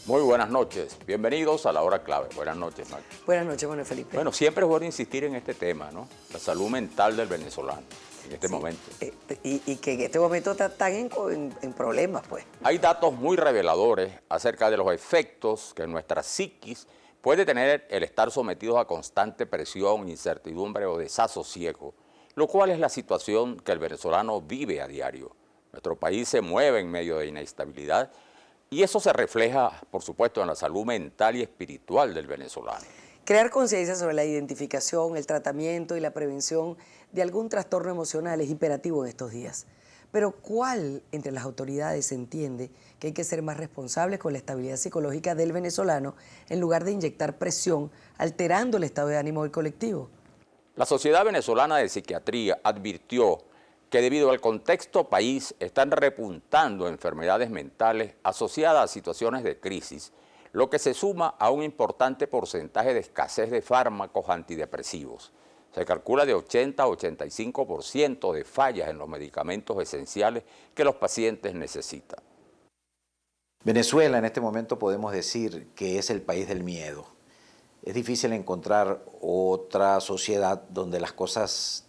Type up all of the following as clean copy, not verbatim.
Muy buenas noches, bienvenidos a la hora clave. Buenas noches, Max. Buenas noches, Manuel Felipe. Bueno, siempre es bueno insistir en este tema, ¿no? La salud mental del venezolano en este momento. Y que en este momento están en problemas, pues. Hay datos muy reveladores acerca de los efectos que en nuestra psiquis puede tener el estar sometidos a constante presión, incertidumbre o desasosiego, lo cual es la situación que el venezolano vive a diario. Nuestro país se mueve en medio de inestabilidad y eso se refleja, por supuesto, en la salud mental y espiritual del venezolano. Crear conciencia sobre la identificación, el tratamiento y la prevención de algún trastorno emocional es imperativo en estos días. Pero ¿cuál entre las autoridades entiende que hay que ser más responsables con la estabilidad psicológica del venezolano en lugar de inyectar presión, alterando el estado de ánimo del colectivo? La Sociedad Venezolana de Psiquiatría advirtió que debido al contexto país están repuntando enfermedades mentales asociadas a situaciones de crisis, lo que se suma a un importante porcentaje de escasez de fármacos antidepresivos. Se calcula de 80 a 85% de fallas en los medicamentos esenciales que los pacientes necesitan. Venezuela en este momento podemos decir que es el país del miedo. Es difícil encontrar otra sociedad donde las cosas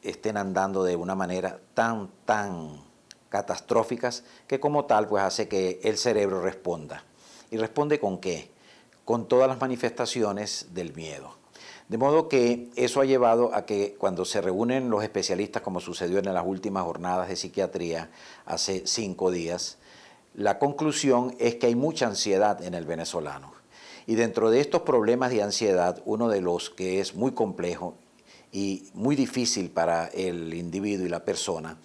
estén andando de una manera tan catastróficas que como tal pues hace que el cerebro responda. ¿Y responde con qué? Con todas las manifestaciones del miedo. De modo que eso ha llevado a que cuando se reúnen los especialistas, como sucedió en las últimas jornadas de psiquiatría hace 5 días, la conclusión es que hay mucha ansiedad en el venezolano. Y dentro de estos problemas de ansiedad, uno de los que es muy complejo y muy difícil para el individuo y la persona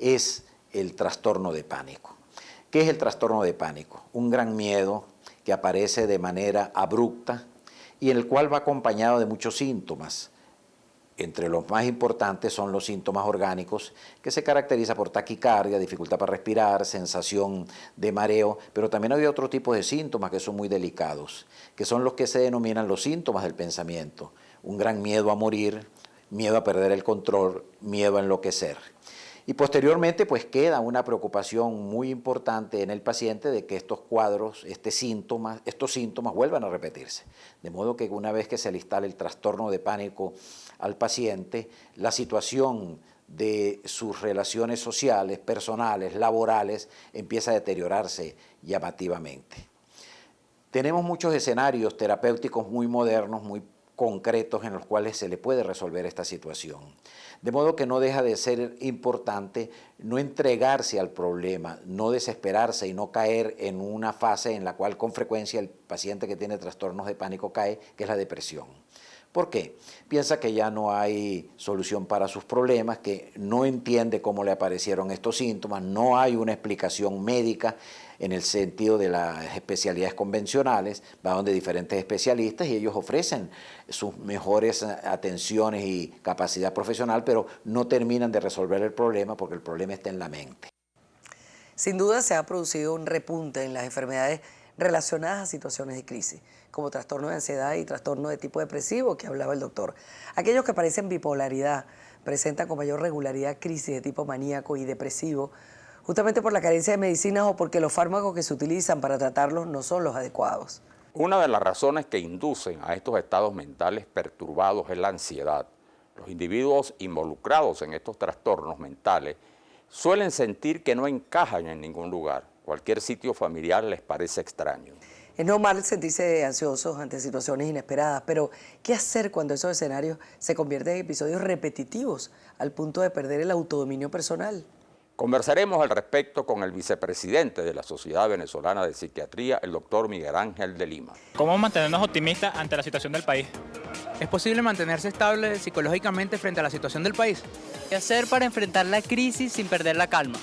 es el trastorno de pánico. ¿Qué es el trastorno de pánico? Un gran miedo que aparece de manera abrupta y en el cual va acompañado de muchos síntomas. Entre los más importantes son los síntomas orgánicos, que se caracteriza por taquicardia, dificultad para respirar, sensación de mareo, pero también hay otro tipo de síntomas que son muy delicados, que son los que se denominan los síntomas del pensamiento. Un gran miedo a morir, miedo a perder el control, miedo a enloquecer. Y posteriormente pues queda una preocupación muy importante en el paciente de que estos cuadros, estos síntomas vuelvan a repetirse. De modo que una vez que se le instala el trastorno de pánico al paciente, la situación de sus relaciones sociales, personales, laborales, empieza a deteriorarse llamativamente. Tenemos muchos escenarios terapéuticos muy modernos, muy concretos en los cuales se le puede resolver esta situación. De modo que no deja de ser importante no entregarse al problema, no desesperarse y no caer en una fase en la cual con frecuencia el paciente que tiene trastornos de pánico cae, que es la depresión. ¿Por qué? Piensa que ya no hay solución para sus problemas, que no entiende cómo le aparecieron estos síntomas, no hay una explicación médica en el sentido de las especialidades convencionales, va donde diferentes especialistas y ellos ofrecen sus mejores atenciones y capacidad profesional, pero no terminan de resolver el problema porque el problema está en la mente. Sin duda se ha producido un repunte en las enfermedades relacionadas a situaciones de crisis, como trastorno de ansiedad y trastorno de tipo depresivo que hablaba el doctor. Aquellos que parecen bipolaridad presentan con mayor regularidad crisis de tipo maníaco y depresivo, justamente por la carencia de medicinas o porque los fármacos que se utilizan para tratarlos no son los adecuados. Una de las razones que inducen a estos estados mentales perturbados es la ansiedad. Los individuos involucrados en estos trastornos mentales suelen sentir que no encajan en ningún lugar. Cualquier sitio familiar les parece extraño. Es normal sentirse ansiosos ante situaciones inesperadas, pero ¿qué hacer cuando esos escenarios se convierten en episodios repetitivos al punto de perder el autodominio personal? Conversaremos al respecto con el vicepresidente de la Sociedad Venezolana de Psiquiatría, el doctor Miguel Ángel de Lima. ¿Cómo mantenernos optimistas ante la situación del país? ¿Es posible mantenerse estable psicológicamente frente a la situación del país? ¿Qué hacer para enfrentar la crisis sin perder la calma?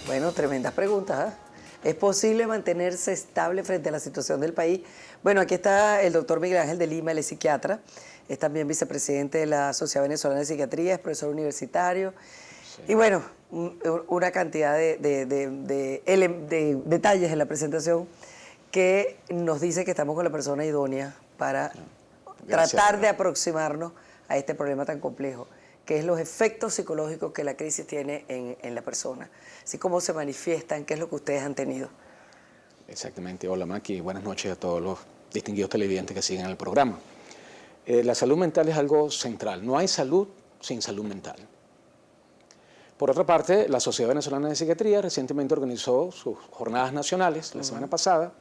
Bueno, tremendas preguntas, ¿eh? ¿Es posible mantenerse estable frente a la situación del país? Bueno, aquí está el doctor Miguel Ángel de Lima, él es psiquiatra, es también vicepresidente de la Sociedad Venezolana de Psiquiatría, es profesor universitario. Sí. Y bueno, una cantidad de detalles en la presentación que nos dice que estamos con la persona idónea para tratar de aproximarnos a este problema tan complejo, que es los efectos psicológicos que la crisis tiene en la persona, así como se manifiestan, qué es lo que ustedes han tenido. Exactamente. Hola, Maki. Buenas noches a todos los distinguidos televidentes que siguen el programa. La salud mental es algo central. No hay salud sin salud mental. Por otra parte, la Sociedad Venezolana de Psiquiatría recientemente organizó sus jornadas nacionales la semana pasada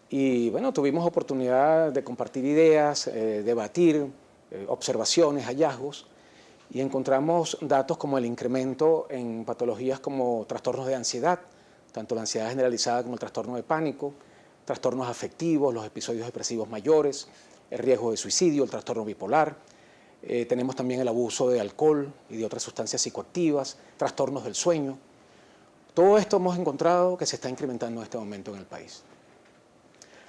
y, bueno, tuvimos oportunidad de compartir ideas, debatir, observaciones, hallazgos, y encontramos datos como el incremento en patologías como trastornos de ansiedad, tanto la ansiedad generalizada como el trastorno de pánico, trastornos afectivos, los episodios depresivos mayores, el riesgo de suicidio, el trastorno bipolar. Tenemos también el abuso de alcohol y de otras sustancias psicoactivas, trastornos del sueño. Todo esto hemos encontrado que se está incrementando en este momento en el país.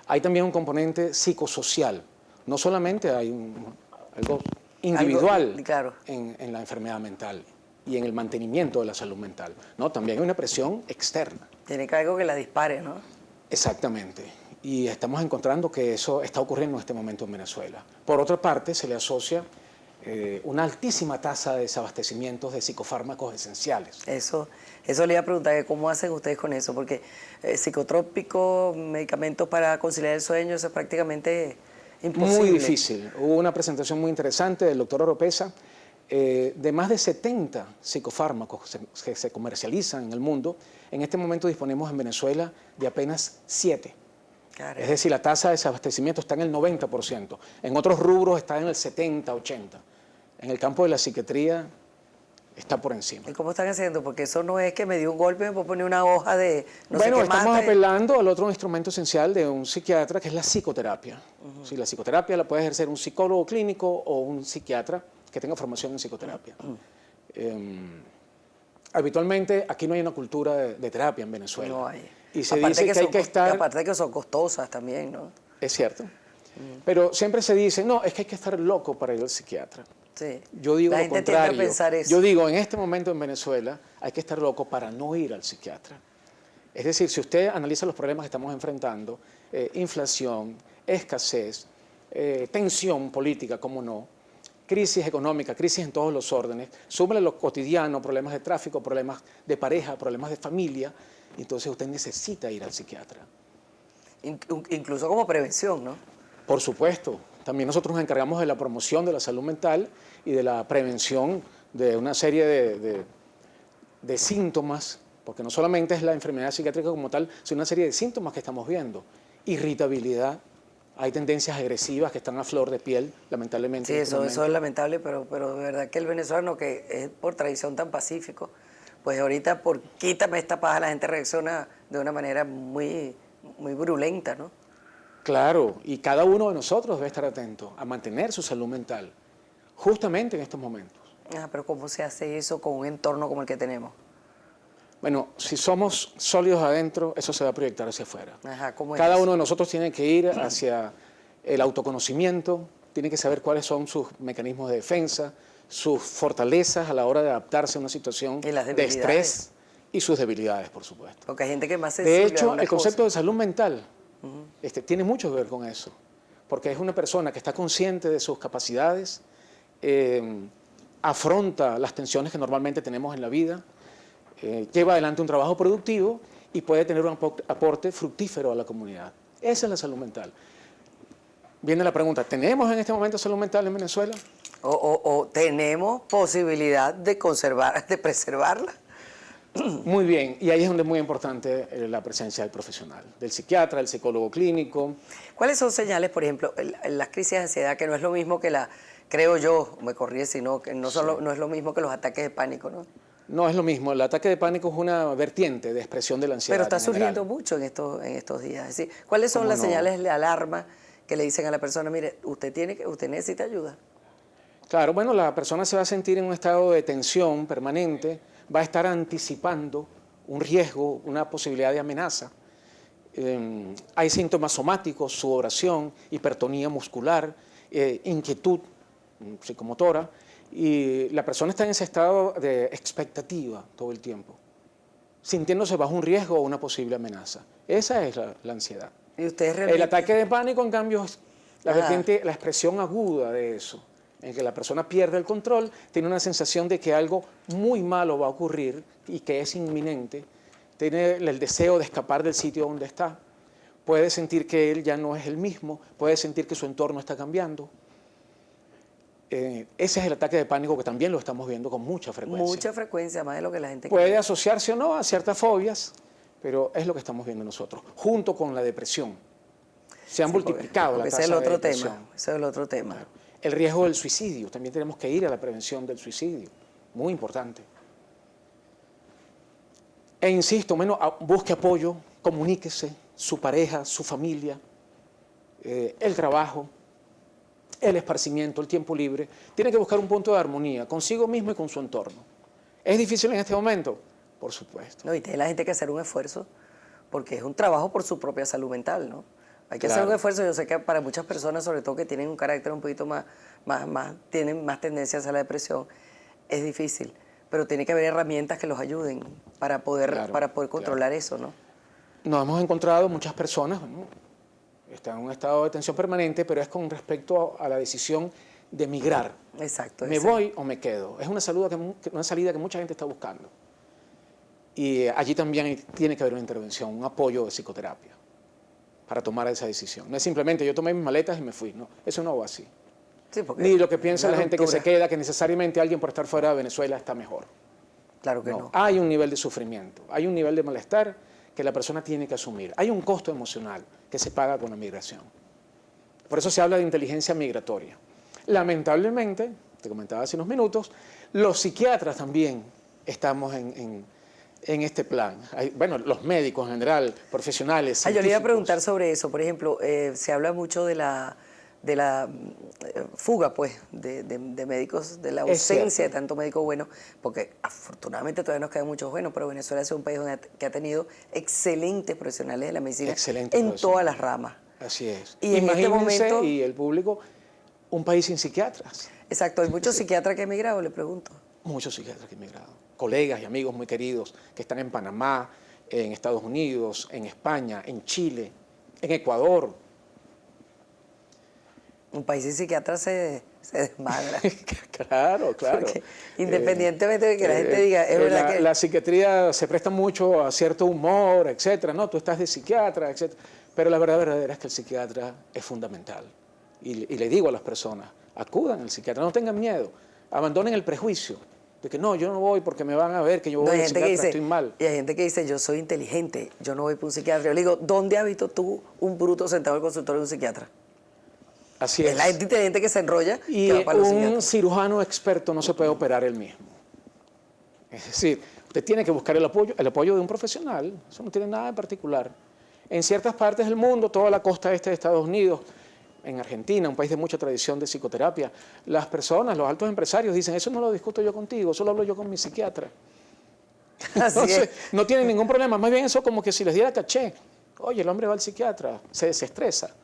Hay también un componente psicosocial. No solamente hay algo individual claro, en la enfermedad mental y en el mantenimiento de la salud mental. No, también hay una presión externa. tiene que algo que la dispare, ¿no? Exactamente. Y estamos encontrando que eso está ocurriendo en este momento en Venezuela. Por otra parte, se le asocia una altísima tasa de desabastecimientos de psicofármacos esenciales. Eso le iba a preguntar, que ¿cómo hacen ustedes con eso? Porque psicotrópicos, medicamentos para conciliar el sueño, eso es prácticamente imposible. Muy difícil. Hubo una presentación muy interesante del doctor Oropesa de más de 70 psicofármacos que se comercializan en el mundo. En este momento disponemos en Venezuela de apenas 7. Claro. Es decir, la tasa de desabastecimiento está en el 90%. En otros rubros está en el 70, 80. En el campo de la psiquiatría está por encima. ¿Y cómo están haciendo? Porque eso no es que me dio un golpe y me puedo poner una hoja de no Bueno, sé qué estamos mate. apelando al otro instrumento esencial de un psiquiatra, que es la psicoterapia. Sí, la psicoterapia la puede ejercer un psicólogo clínico o un psiquiatra que tenga formación en psicoterapia. Habitualmente aquí no hay una cultura de terapia en Venezuela. No hay. Y se Aparte dice que hay que estar... Aparte de que son costosas también, ¿no? Es cierto. Pero siempre se dice, no, es que hay que estar loco para ir al psiquiatra. Sí. Yo digo La lo gente tiende a contrario. pensar eso. Yo digo, en este momento en Venezuela hay que estar loco para no ir al psiquiatra. Es decir, si usted analiza los problemas que estamos enfrentando, inflación, escasez, tensión política, cómo no, crisis económica, crisis en todos los órdenes, súmale lo cotidiano, problemas de tráfico, problemas de pareja, problemas de familia, entonces usted necesita ir al psiquiatra. Incluso como prevención, ¿no? Por supuesto. También nosotros nos encargamos de la promoción de la salud mental y de la prevención de una serie de síntomas, porque no solamente es la enfermedad psiquiátrica como tal, sino una serie de síntomas que estamos viendo. Irritabilidad, hay tendencias agresivas que están a flor de piel, lamentablemente. Sí, eso es lamentable, pero de verdad que el venezolano, que es por tradición tan pacífico, pues ahorita por quítame esta paja la gente reacciona de una manera muy, muy virulenta, ¿no? Claro, y cada uno de nosotros debe estar atento a mantener su salud mental, justamente en estos momentos. Pero ¿cómo se hace eso con un entorno como el que tenemos? Bueno, si somos sólidos adentro, eso se va a proyectar hacia afuera. ¿Cómo es Cada eso? uno de nosotros tiene que ir hacia el autoconocimiento, tiene que saber cuáles son sus mecanismos de defensa, sus fortalezas a la hora de adaptarse a una situación Y las de debilidades. estrés y sus debilidades, por supuesto. Porque hay gente que es más De sensible a hecho, una el concepto cosa. de salud mental tiene mucho que ver con eso, porque es una persona que está consciente de sus capacidades, afronta las tensiones que normalmente tenemos en la vida, lleva adelante un trabajo productivo y puede tener un aporte fructífero a la comunidad. Esa es la salud mental. Viene la pregunta, ¿tenemos en este momento salud mental en Venezuela? O tenemos posibilidad de conservar, de preservarla. Muy bien, y ahí es donde es muy importante la presencia del profesional, del psiquiatra, del psicólogo clínico. ¿Cuáles son señales, por ejemplo, las crisis de ansiedad, que no es lo mismo que creo yo, me corrí, sino que no es lo mismo que los ataques de pánico, ¿no? No es lo mismo, el ataque de pánico es una vertiente de expresión de la ansiedad. Pero está en general. surgiendo mucho en estos días. Es decir, ¿cuáles son las señales de alarma que le dicen a la persona, mire, usted necesita ayuda? Claro, bueno, la persona se va a sentir en un estado de tensión permanente, va a estar anticipando un riesgo, una posibilidad de amenaza. Hay síntomas somáticos, sudoración, hipertonía muscular, inquietud psicomotora, y la persona está en ese estado de expectativa todo el tiempo, sintiéndose bajo un riesgo o una posible amenaza. Esa es la ansiedad. ¿Y ustedes realmente? El ataque de pánico, en cambio, es la expresión aguda de eso, en que la persona pierde el control, tiene una sensación de que algo muy malo va a ocurrir y que es inminente, tiene el deseo de escapar del sitio donde está, puede sentir que él ya no es el mismo, puede sentir que su entorno está cambiando. Ese es el ataque de pánico que también lo estamos viendo con mucha frecuencia. Mucha frecuencia, más de lo que la gente Puede cree. asociarse o no a ciertas fobias, pero es lo que estamos viendo nosotros, junto con la depresión. Se han multiplicado Porque la ese tasa es el de otro depresión. tema. Ese es el otro tema. Claro. El riesgo del suicidio, también tenemos que ir a la prevención del suicidio, muy importante. E insisto, busque apoyo, comuníquese, su pareja, su familia, el trabajo, el esparcimiento, el tiempo libre. Tiene que buscar un punto de armonía consigo mismo y con su entorno. ¿Es difícil en este momento? Por supuesto. No, y tiene la gente que hacer un esfuerzo, porque es un trabajo por su propia salud mental, ¿no? Hay que hacer Claro. un esfuerzo. Yo sé que para muchas personas, sobre todo que tienen un carácter un poquito tienen más tendencia hacia la depresión, es difícil. Pero tiene que haber herramientas que los ayuden para poder, Claro, controlar eso, ¿no? Nos hemos encontrado muchas personas, bueno, están en un estado de tensión permanente, pero es con respecto a la decisión de migrar. Exacto. ¿Me voy o me quedo? Es una salida que mucha gente está buscando. Y allí también tiene que haber una intervención, un apoyo de psicoterapia para tomar esa decisión. No es simplemente yo tomé mis maletas y me fui, no, eso no va así. Sí, porque Ni lo que piensa una la gente que se ruptura. queda, que necesariamente alguien por estar fuera de Venezuela está mejor. Claro que No, no. hay un nivel de sufrimiento, hay un nivel de malestar que la persona tiene que asumir. Hay un costo emocional que se paga con la migración. Por eso se habla de inteligencia migratoria. Lamentablemente, te comentaba hace unos minutos, los psiquiatras también estamos en este plan. Bueno, los médicos en general, profesionales, Yo le iba a científicos. preguntar sobre eso. Por ejemplo, se habla mucho de la fuga, pues, de médicos, de la Es ausencia cierto. de tanto médico bueno, porque afortunadamente todavía nos quedan muchos buenos, pero Venezuela es un país que ha tenido excelentes profesionales de la medicina Excelentes en profesionales. todas las ramas. Así es. Y en este Imagínense, momento- y el público, un país sin psiquiatras. Exacto, hay muchos psiquiatras que han emigrado, le pregunto. Muchos psiquiatras que han emigrado. Colegas y amigos muy queridos que están en Panamá, en Estados Unidos, en España, en Chile, en Ecuador. Un país sin psiquiatras se desmadra. Claro, claro. Porque independientemente de que la gente diga, es verdad que... La psiquiatría se presta mucho a cierto humor, etcétera, ¿no? Tú estás de psiquiatra, etcétera. Pero la verdad verdadera es que el psiquiatra es fundamental. Y le digo a las personas, acudan al psiquiatra, no tengan miedo, abandonen el prejuicio de que no, yo no voy porque me van a ver que yo No, voy hay al gente que psiquiatra, dice, estoy mal. y hay gente que dice, yo soy inteligente, yo no voy para un psiquiatra. Yo le digo, ¿dónde has visto tú un bruto sentado en el consultorio de un psiquiatra? Así Es es. la gente inteligente que se enrolla Y que va para los un psiquiatras. cirujano experto no se puede operar él mismo. Es decir, usted tiene que buscar el apoyo de un profesional. Eso no tiene nada de particular. En ciertas partes del mundo, toda la costa este de Estados Unidos, en Argentina, un país de mucha tradición de psicoterapia, las personas, los altos empresarios dicen, eso no lo discuto yo contigo, eso lo hablo yo con mi psiquiatra. Así Entonces, es. no tienen ningún problema. Más bien eso como que si les diera caché. Oye, el hombre va al psiquiatra, se desestresa.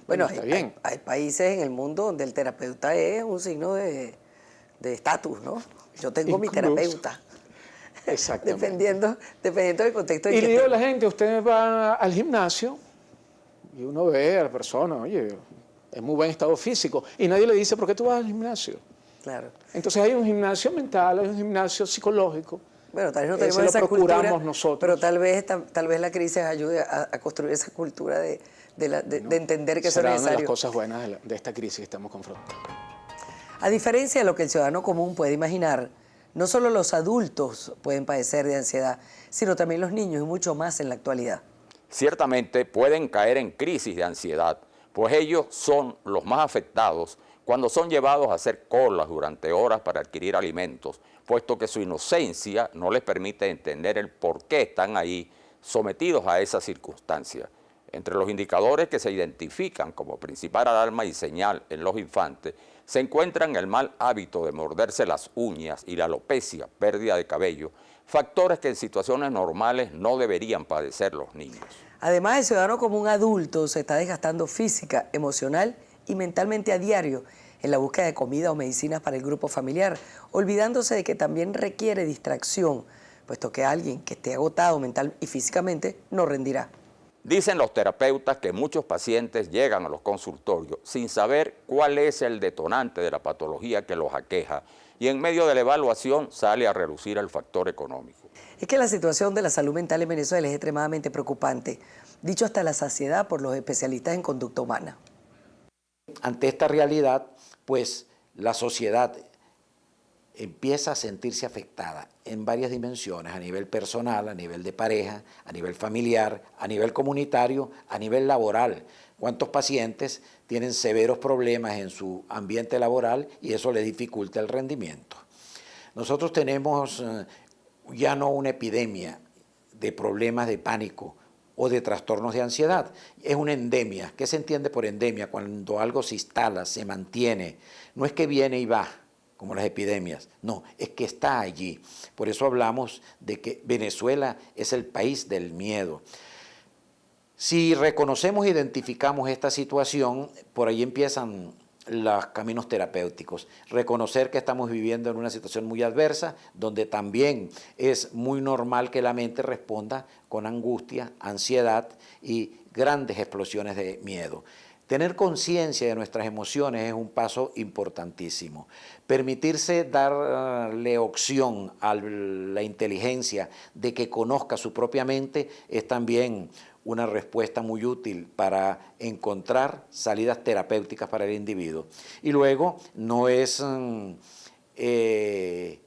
Bueno, está bien. hay países en el mundo donde el terapeuta es un signo de estatus, ¿no? Yo tengo mi Incluso. terapeuta. Exactamente. Dependiendo del contexto en Y que le digo a esté. la gente, usted va al gimnasio y uno ve a la persona, oye, es muy buen estado físico, y nadie le dice, ¿por qué tú vas al gimnasio? Claro. Entonces hay un gimnasio mental, hay un gimnasio psicológico. Bueno, tal vez no Ese tenemos lo esa procuramos cultura, nosotros. pero tal vez la crisis ayude a construir esa cultura de entender que eso es Será una de las necesario. cosas buenas de esta crisis que estamos confrontando. A diferencia de lo que el ciudadano común puede imaginar, no solo los adultos pueden padecer de ansiedad, sino también los niños y mucho más en la actualidad. Ciertamente pueden caer en crisis de ansiedad, pues ellos son los más afectados cuando son llevados a hacer colas durante horas para adquirir alimentos, puesto que su inocencia no les permite entender el por qué están ahí sometidos a esa circunstancia. Entre los indicadores que se identifican como principal alarma y señal en los infantes se encuentran el mal hábito de morderse las uñas y la alopecia, pérdida de cabello, factores que en situaciones normales no deberían padecer los niños. Además, el ciudadano común adulto se está desgastando física, emocional y mentalmente a diario en la búsqueda de comida o medicinas para el grupo familiar, olvidándose de que también requiere distracción, puesto que alguien que esté agotado mental y físicamente no rendirá. Dicen los terapeutas que muchos pacientes llegan a los consultorios sin saber cuál es el detonante de la patología que los aqueja y en medio de la evaluación sale a relucir el factor económico. Es que la situación de la salud mental en Venezuela es extremadamente preocupante. dicho hasta la saciedad por los especialistas en conducta humana. Ante esta realidad, pues la sociedad empieza a sentirse afectada en varias dimensiones, a nivel personal, a nivel de pareja, a nivel familiar, a nivel comunitario, a nivel laboral. ¿Cuántos pacientes tienen severos problemas en su ambiente laboral y eso les dificulta el rendimiento? Nosotros tenemos ya no una epidemia de problemas de pánico o de trastornos de ansiedad, es una endemia. ¿Qué se entiende por endemia? Cuando algo se instala, se mantiene, no es que viene y va, como las epidemias, no, es que está allí. Por eso hablamos de que Venezuela es el país del miedo. Si reconocemos e identificamos esta situación, por ahí empiezan los caminos terapéuticos. Reconocer que estamos viviendo en una situación muy adversa, donde también es muy normal que la mente responda con angustia, ansiedad y grandes explosiones de miedo. Tener conciencia de nuestras emociones es un paso importantísimo. Permitirse darle opción a la inteligencia de que conozca su propia mente es también una respuesta muy útil para encontrar salidas terapéuticas para el individuo. Y luego no es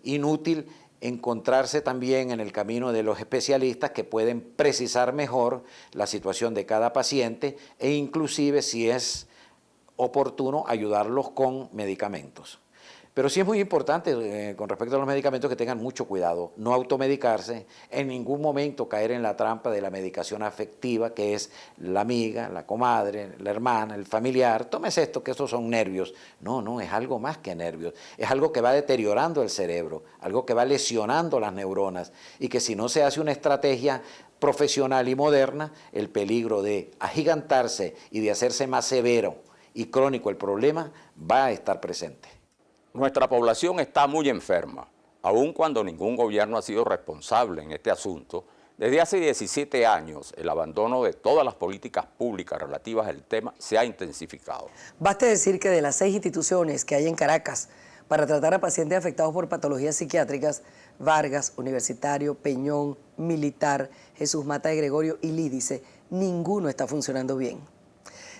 inútil encontrarse también en el camino de los especialistas que pueden precisar mejor la situación de cada paciente e inclusive, si es oportuno, ayudarlos con medicamentos. Pero sí es muy importante con respecto a los medicamentos que tengan mucho cuidado, no automedicarse, en ningún momento caer en la trampa de la medicación afectiva, que es la amiga, la comadre, la hermana, el familiar, tómese esto, que estos son nervios. No, no, es algo más que nervios, es algo que va deteriorando el cerebro, algo que va lesionando las neuronas y que si no se hace una estrategia profesional y moderna, el peligro de agigantarse y de hacerse más severo y crónico el problema va a estar presente. Nuestra población está muy enferma, aun cuando ningún gobierno ha sido responsable en este asunto. Desde hace 17 años, el abandono de todas las políticas públicas relativas al tema se ha intensificado. Baste decir que de las 6 instituciones que hay en Caracas para tratar a pacientes afectados por patologías psiquiátricas, Vargas, Universitario, Peñón, Militar, Jesús Mata de Gregorio y Lídice, ninguno está funcionando bien.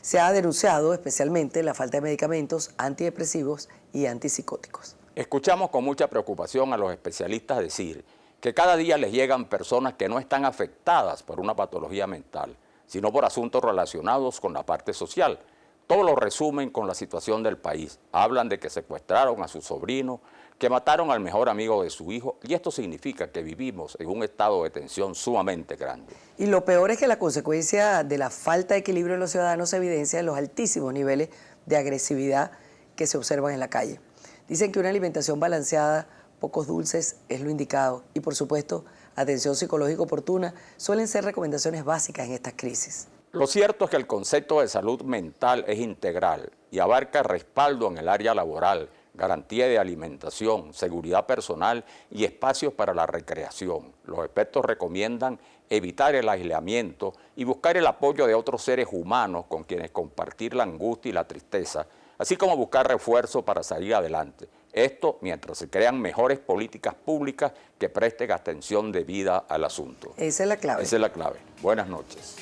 Se ha denunciado especialmente la falta de medicamentos antidepresivos y antipsicóticos. Escuchamos con mucha preocupación a los especialistas decir que cada día les llegan personas que no están afectadas por una patología mental, sino por asuntos relacionados con la parte social. Todo lo resumen con la situación del país. Hablan de que secuestraron a su sobrino, que mataron al mejor amigo de su hijo, y esto significa que vivimos en un estado de tensión sumamente grande. Y lo peor es que la consecuencia de la falta de equilibrio en los ciudadanos se evidencia en los altísimos niveles de agresividad que se observan en la calle. Dicen que una alimentación balanceada, pocos dulces es lo indicado y, por supuesto, atención psicológica oportuna suelen ser recomendaciones básicas en estas crisis. Lo cierto es que el concepto de salud mental es integral y abarca respaldo en el área laboral, garantía de alimentación, seguridad personal y espacios para la recreación. Los expertos recomiendan evitar el aislamiento y buscar el apoyo de otros seres humanos con quienes compartir la angustia y la tristeza, así como buscar refuerzo para salir adelante. Esto mientras se crean mejores políticas públicas que presten atención debida al asunto. Esa es la clave. Esa es la clave. Buenas noches.